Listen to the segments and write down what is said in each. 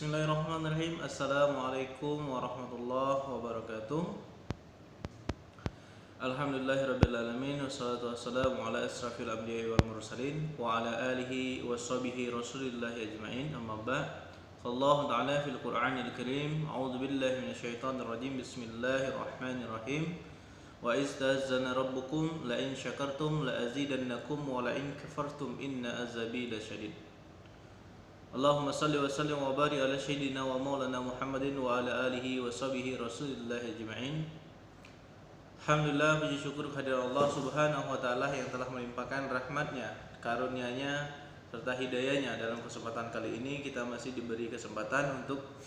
Bismillahirrahmanirrahim. Assalamualaikum warahmatullahi wabarakatuh. Alhamdulillahirrabbilalamin. Wassalatu wassalamu ala asrafil anbiya'i wal mursalin wa ala alihi wa sahbihi rasulillahi ajma'in. Amma ba'd. Fallahu ta'ala fil Qur'anil Karim. A'udzu billahi minasyaitonir rajim. Bismillahirrahmanirrahim. Wa istazana rabbukum la in syakartum la azidannakum wa la in kafartum inna azabi lasyadid. Allahumma salli wa sallim wa barik ala sayyidina wa maulana Muhammadin wa ala alihi wa sahbihi rasulillah ajma'in. Alhamdulillah, puji syukur kehadirat Allah subhanahu wa ta'ala yang telah melimpahkan rahmatnya, karunia-Nya, serta hidayahnya. Dalam kesempatan kali ini kita masih diberi kesempatan untuk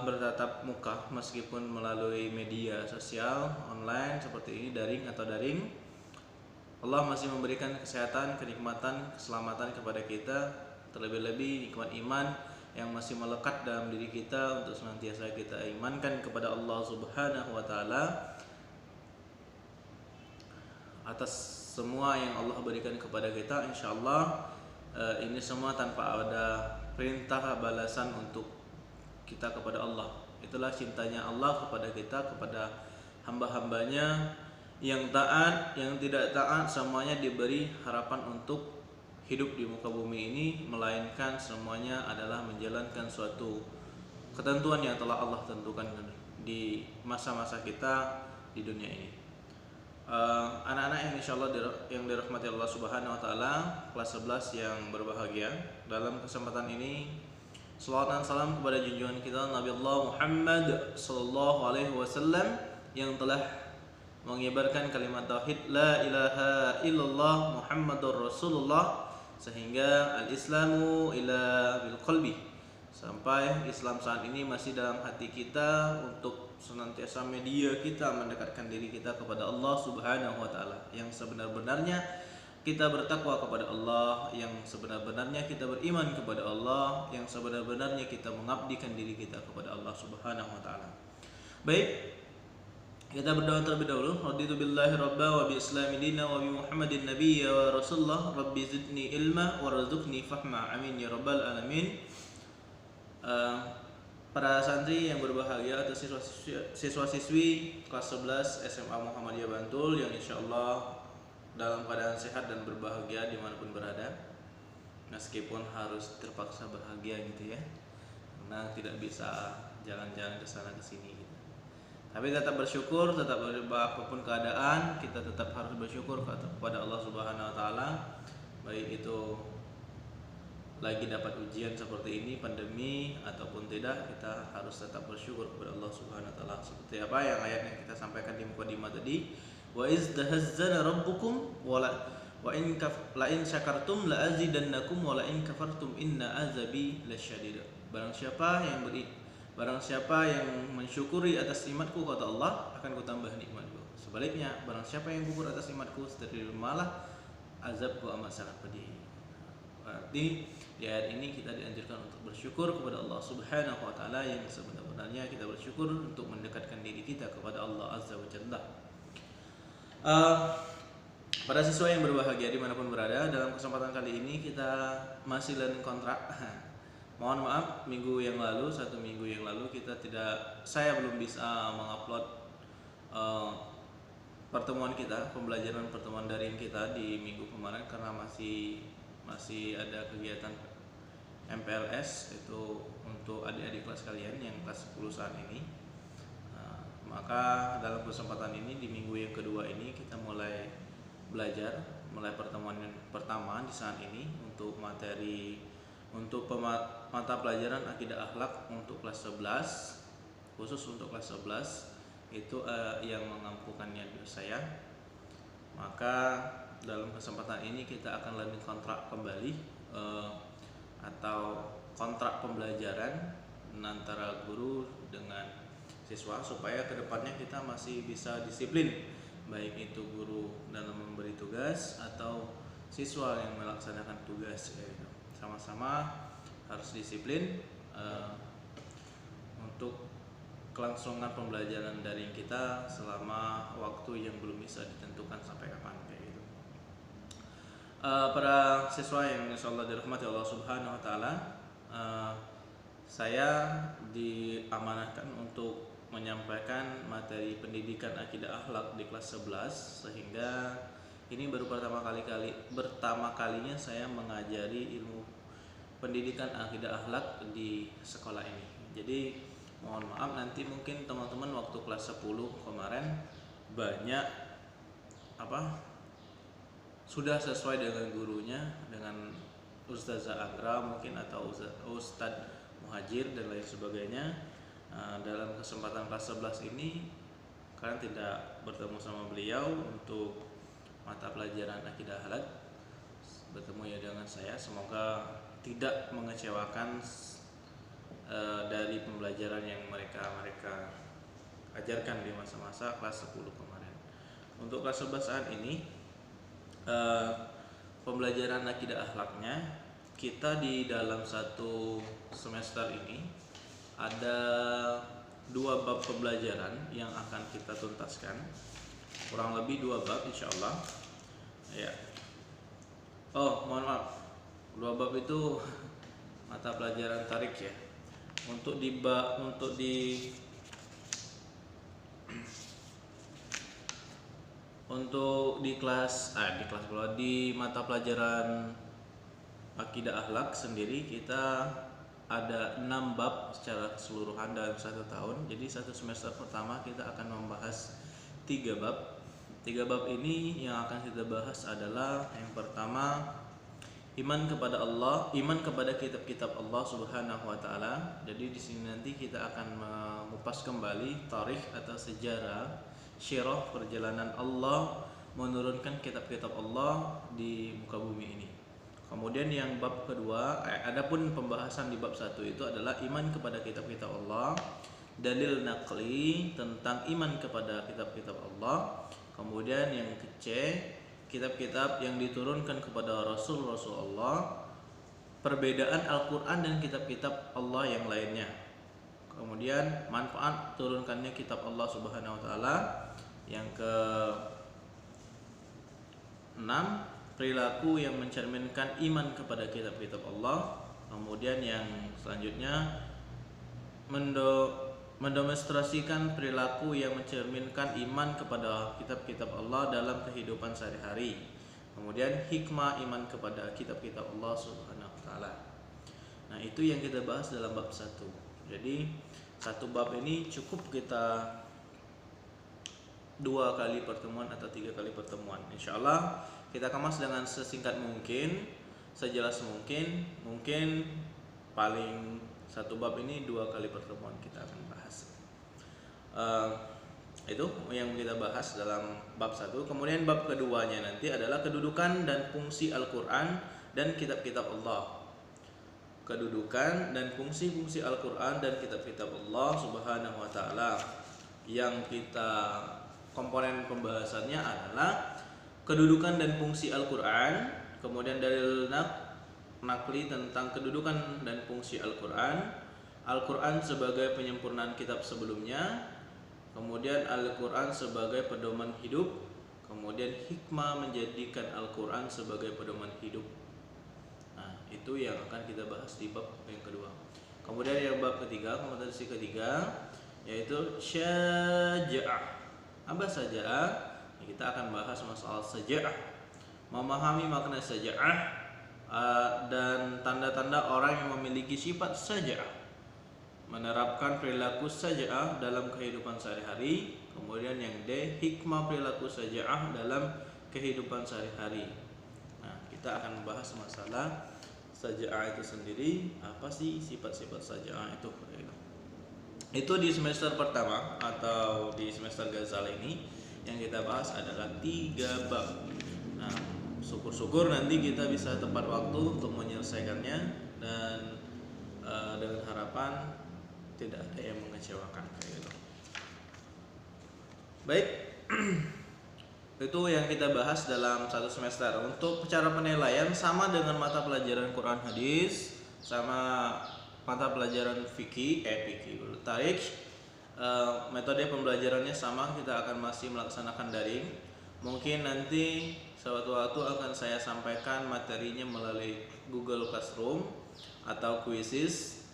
bertatap muka meskipun melalui media sosial online seperti ini, daring atau daring. Allah masih memberikan kesehatan, kenikmatan, keselamatan kepada kita, terlebih-lebih nikmat iman yang masih melekat dalam diri kita untuk senantiasa kita imankan kepada Allah Subhanahu wa taala atas semua yang Allah berikan kepada kita. Insyaallah ini semua tanpa ada perintah balasan untuk kita kepada Allah. Itulah cintanya Allah kepada kita, kepada hamba-hambanya yang taat, yang tidak taat, semuanya diberi harapan untuk hidup di muka bumi ini, melainkan semuanya adalah menjalankan suatu ketentuan yang telah Allah tentukan di masa-masa kita di dunia ini. Anak-anak yang insyaallah yang dirahmati Allah Subhanahu wa taala, kelas 11 yang berbahagia, dalam kesempatan ini selawat dan salam kepada junjungan kita Nabi Allah Muhammad sallallahu alaihi wasallam yang telah mengibarkan kalimat tauhid la ilaha illallah Muhammadur Rasulullah sehingga al-islamu ila bil qalbi, sampai Islam saat ini masih dalam hati kita untuk senantiasa media kita mendekatkan diri kita kepada Allah Subhanahu wa taala. Yang sebenar-benarnya kita bertakwa kepada Allah, yang sebenar-benarnya kita beriman kepada Allah, yang sebenar-benarnya kita mengabdikan diri kita kepada Allah Subhanahu wa taala. Baik, kita berdoa terlebih dahulu. Raditu billahi rabba wa bi islami dina wa bi Muhammadin nabiyya wa rasulullah. Rabbi zidni ilma warzuqni fahma. Amin ya rabbal alamin. Para santri yang berbahagia atau siswa-siswi kelas 11 SMA Muhammadiyah Bantul yang insyaallah dalam keadaan sehat dan berbahagia dimanapun berada, meskipun harus terpaksa bahagia gitu ya, karena tidak bisa jalan-jalan ke sana ke sini gitu. Tapi tetap bersyukur, tetap berubah apapun keadaan, kita tetap harus bersyukur kepada Allah Subhanahu wa taala. Baik itu lagi dapat ujian seperti ini, pandemi ataupun tidak, kita harus tetap bersyukur kepada Allah Subhanahu wa taala. Seperti apa yang ayat yang kita sampaikan di mukadimah tadi, wa iz tahazzana rabbukum wa in syakartum la azidannakum wa la in kafartum inna azabi lasyadid. Barang siapa yang mensyukuri atas nikmatku, kata Allah, akan kutambah nikmatku. Sebaliknya, barang siapa yang kufur atas nikmatku, malah azabku amat sangat pedih. Berarti di ayat ini kita dianjurkan untuk bersyukur kepada Allah Subhanahu wa taala, yang sebenarnya kita bersyukur untuk mendekatkan diri kita kepada Allah Azza wa Jalla. Para siswa yang berbahagia dimanapun berada, dalam kesempatan kali ini kita masih learning kontrak. Mohon maaf, satu minggu yang lalu saya belum bisa mengupload pembelajaran pertemuan daring kita di minggu kemarin karena masih ada kegiatan MPLS, itu untuk adik-adik kelas kalian yang kelas 10 saat ini. Maka dalam kesempatan ini di minggu yang kedua ini kita mulai pertemuan yang pertama di saat ini untuk mata pelajaran akidah akhlak untuk kelas 11, khusus untuk kelas 11 itu yang mengampukannya saya. Maka dalam kesempatan ini kita akan learning kontrak kembali atau kontrak pembelajaran antara guru dengan siswa, supaya kedepannya kita masih bisa disiplin, baik itu guru dalam memberi tugas atau siswa yang melaksanakan tugas. Sama-sama harus disiplin untuk kelangsungan pembelajaran daring kita selama waktu yang belum bisa ditentukan sampai kapan kayak gitu. Para siswa yang insyaallah dirahmati Allah Subhanahu wa taala, Saya diamanahkan untuk menyampaikan materi pendidikan akidah akhlak di kelas 11, sehingga ini baru pertama kalinya saya mengajari ilmu pendidikan akidah akhlak di sekolah ini. Jadi mohon maaf nanti mungkin teman-teman waktu kelas 10 kemarin banyak sudah sesuai dengan gurunya, dengan Ustazah Agra mungkin atau Ustadz Muhajir dan lain sebagainya. Dalam kesempatan kelas 11 ini kalian tidak bertemu sama beliau untuk mata pelajaran akidah akhlak, bertemu ya dengan saya. Semoga tidak mengecewakan dari pembelajaran yang mereka ajarkan di masa-masa kelas 10 kemarin. Untuk kelas 11 saat ini pembelajaran akidah akhlaknya, kita di dalam satu semester ini ada 2 bab pembelajaran yang akan kita tuntaskan, kurang lebih 2 bab insyaallah ya. Oh mohon maaf, 2 bab itu mata pelajaran tarik ya. Untuk di mata pelajaran akidah akhlak sendiri kita ada 6 bab secara keseluruhan dalam 1 tahun. Jadi 1 semester pertama kita akan membahas 3 bab. 3 bab ini yang akan kita bahas adalah yang pertama, iman kepada Allah, iman kepada kitab-kitab Allah Subhanahu wa taala. Jadi di sini nanti kita akan mengupas kembali tarikh atau sejarah syirah perjalanan Allah menurunkan kitab-kitab Allah di muka bumi ini. Kemudian yang bab kedua, adapun pembahasan di bab 1 itu adalah iman kepada kitab-kitab Allah, dalil naqli tentang iman kepada kitab-kitab Allah. Kemudian yang C, kitab-kitab yang diturunkan kepada Rasul-Rasul Allah, perbedaan Al-Quran dan kitab-kitab Allah yang lainnya. Kemudian manfaat turunkannya kitab Allah Subhanahu wa taala. Yang ke-6, perilaku yang mencerminkan iman kepada kitab-kitab Allah. Kemudian yang selanjutnya, mendemonstrasikan perilaku yang mencerminkan iman kepada kitab-kitab Allah dalam kehidupan sehari-hari. Kemudian hikmah iman kepada kitab-kitab Allah Subhanahu wa taala. Nah, itu yang kita bahas dalam bab 1. Jadi, 1 bab ini cukup kita 2 kali pertemuan atau 3 kali pertemuan. Insyaallah kita kemas dengan sesingkat mungkin, sejelas mungkin. Mungkin paling 1 bab ini 2 kali pertemuan kita akan bahas. Itu yang kita bahas dalam bab 1. Kemudian bab keduanya nanti adalah kedudukan dan fungsi Al-Quran dan kitab-kitab Allah. Kedudukan dan fungsi-fungsi Al-Quran dan kitab-kitab Allah Subhanahu wa taala. Yang kita komponen pembahasannya adalah kedudukan dan fungsi Al-Quran, kemudian dalil naqli tentang kedudukan dan fungsi Al-Quran, Al-Quran sebagai penyempurnaan kitab sebelumnya, kemudian Al-Quran sebagai pedoman hidup, kemudian hikmah menjadikan Al-Quran sebagai pedoman hidup. Nah, itu yang akan kita bahas di bab yang kedua. Kemudian yang bab ketiga, kompetensi ketiga, yaitu syaja'ah. Apa syaja'ah? Kita akan bahas masalah syaja'ah, memahami makna syaja'ah dan tanda-tanda orang yang memiliki sifat syaja'ah, menerapkan perilaku syaja'ah dalam kehidupan sehari-hari. Kemudian yang D, hikmah perilaku syaja'ah dalam kehidupan sehari-hari. Nah, kita akan membahas masalah syaja'ah itu sendiri, apa sih sifat-sifat syaja'ah itu. Itu di semester pertama atau di semester Ghazali ini yang kita bahas adalah 3 bab. Nah, syukur-syukur nanti kita bisa tepat waktu untuk menyelesaikannya dan dengan harapan tidak ada yang mengecewakan kayak gitu. Baik. Itu yang kita bahas dalam 1 semester. Untuk cara penilaian sama dengan mata pelajaran Quran hadis, sama mata pelajaran fikih tarik. Metode pembelajarannya sama, kita akan masih melaksanakan daring. Mungkin nanti suatu waktu akan saya sampaikan materinya melalui Google Classroom atau Quizzes.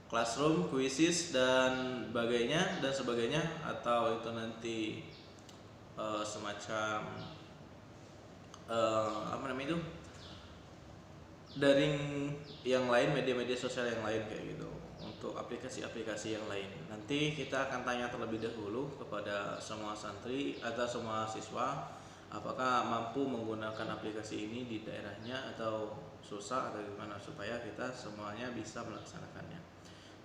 classroom, quizzes dan sebagainya, atau itu nanti semacam apa namanya itu, daring yang lain, media-media sosial yang lain kayak gitu, untuk aplikasi-aplikasi yang lain. Nanti kita akan tanya terlebih dahulu kepada semua santri atau semua siswa apakah mampu menggunakan aplikasi ini di daerahnya atau susah atau gimana, supaya kita semuanya bisa melaksanakannya.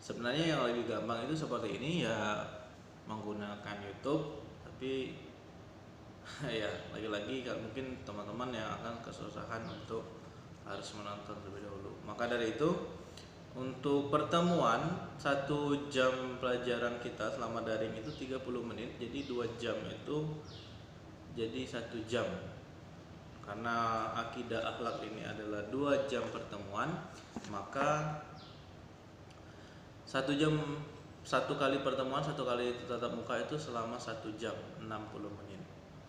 Sebenarnya yang lebih gampang itu seperti ini ya, menggunakan YouTube, tapi ya lagi-lagi mungkin teman-teman yang akan kesusahan untuk harus menonton terlebih dahulu. Maka dari itu, untuk pertemuan 1 jam pelajaran kita selama daring itu 30 menit, jadi 2 jam itu jadi 1 jam. Karena akidah akhlak ini adalah 2 jam pertemuan, maka 1 jam, 1 kali pertemuan, 1 kali tatap muka itu selama 1 jam 60 menit.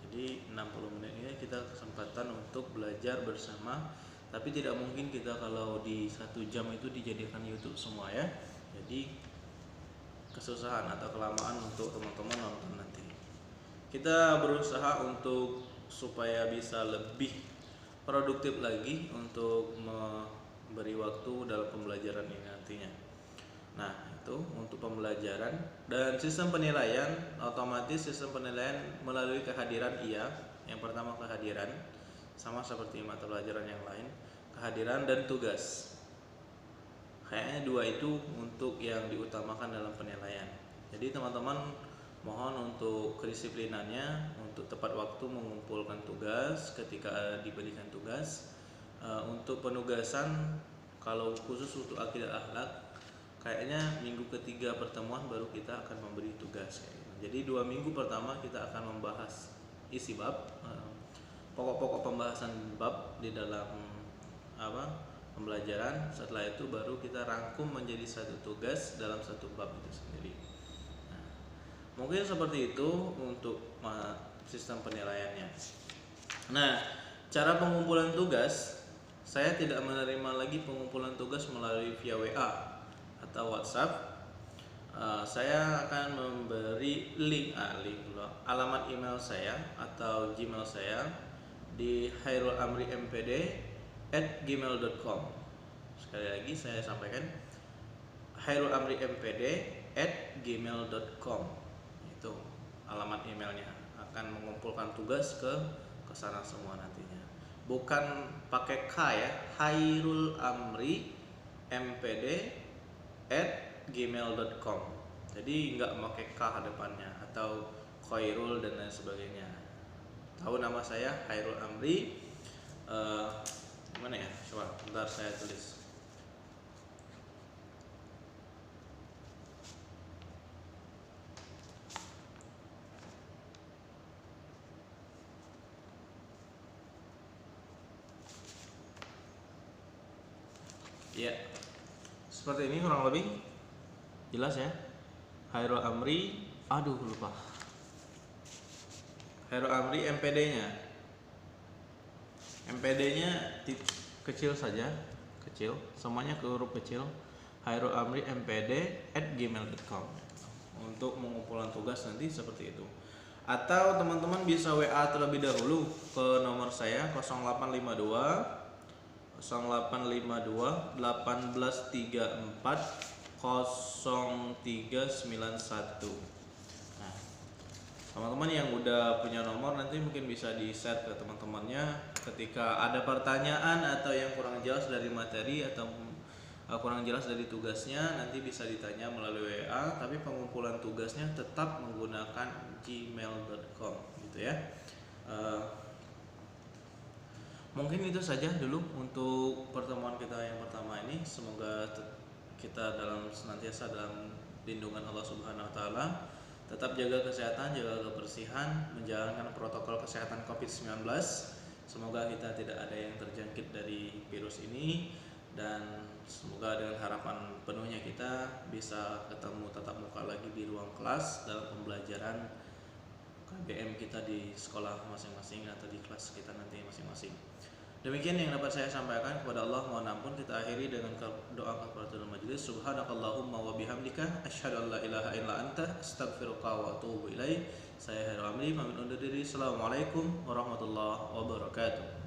Jadi 60 menit ini kita kesempatan untuk belajar bersama. Tapi tidak mungkin kita kalau di 1 jam itu dijadikan YouTube semua ya. Jadi kesusahan atau kelamaan untuk teman-teman nonton nanti. Kita berusaha untuk supaya bisa lebih produktif lagi untuk memberi waktu dalam pembelajaran ini nantinya. Nah, itu untuk pembelajaran. Dan sistem penilaian, otomatis sistem penilaian melalui kehadiran iya. Yang pertama kehadiran, sama seperti mata pelajaran yang lain, kehadiran dan tugas. Kayaknya 2 itu untuk yang diutamakan dalam penilaian. Jadi teman-teman mohon untuk kedisiplinannya, untuk tepat waktu mengumpulkan tugas ketika diberikan tugas. Untuk penugasan, kalau khusus untuk akidah akhlak, kayaknya minggu ketiga pertemuan baru kita akan memberi tugas. Jadi 2 minggu pertama kita akan membahas isi bab, pokok-pokok pembahasan bab di dalam pembelajaran. Setelah itu baru kita rangkum menjadi 1 tugas dalam 1 bab itu sendiri. Nah, mungkin seperti itu untuk sistem penilaiannya. Nah, cara pengumpulan tugas, saya tidak menerima lagi pengumpulan tugas melalui via WA atau WhatsApp. Saya akan memberi alamat email saya atau Gmail saya di hairulamrimpd@gmail.com. Sekali lagi saya sampaikan, hairulamrimpd@gmail.com. Itu alamat emailnya. Akan mengumpulkan tugas ke sana semua nantinya. Bukan pakai K ya, hairulamrimpd@gmail.com. Jadi nggak pakai K depannya atau Khairul dan lain sebagainya. Tahu nama saya Hairul Amri. Mana ya? Coba bentar saya tulis. Ya, seperti ini kurang lebih jelas ya. Hairul Amri, aduh lupa. Hairul Amri MPD-nya. MPD-nya kecil saja, kecil, semuanya ke huruf kecil. Hairul Amri MPD@gmail.com. Untuk mengumpulkan tugas nanti seperti itu. Atau teman-teman bisa WA terlebih dahulu ke nomor saya 0852 1834 0391. Nah, teman-teman yang udah punya nomor nanti mungkin bisa di-share ke teman-temannya ketika ada pertanyaan atau yang kurang jelas dari materi atau kurang jelas dari tugasnya, nanti bisa ditanya melalui WA, tapi pengumpulan tugasnya tetap menggunakan gmail.com gitu ya. Mungkin itu saja dulu untuk pertemuan kita yang pertama ini. Semoga kita senantiasa dalam lindungan Allah Subhanahu wa taala. Tetap jaga kesehatan, jaga kebersihan, menjalankan protokol kesehatan Covid-19. Semoga kita tidak ada yang terjangkit dari virus ini, dan semoga dengan harapan penuhnya kita bisa ketemu tatap muka lagi di ruang kelas dalam pembelajaran KBM kita di sekolah masing-masing atau di kelas kita nanti masing-masing. Demikian yang dapat saya sampaikan, kepada Allah mohon ampun. Kita akhiri dengan doa kafaratul majelis. Subhanakallahumma wa bihamdika asyhadu an la ilaha illa anta astaghfiruka wa atubu ilaik. Saya Hairul Amri pamit undur diri. Assalamualaikum warahmatullahi wabarakatuh.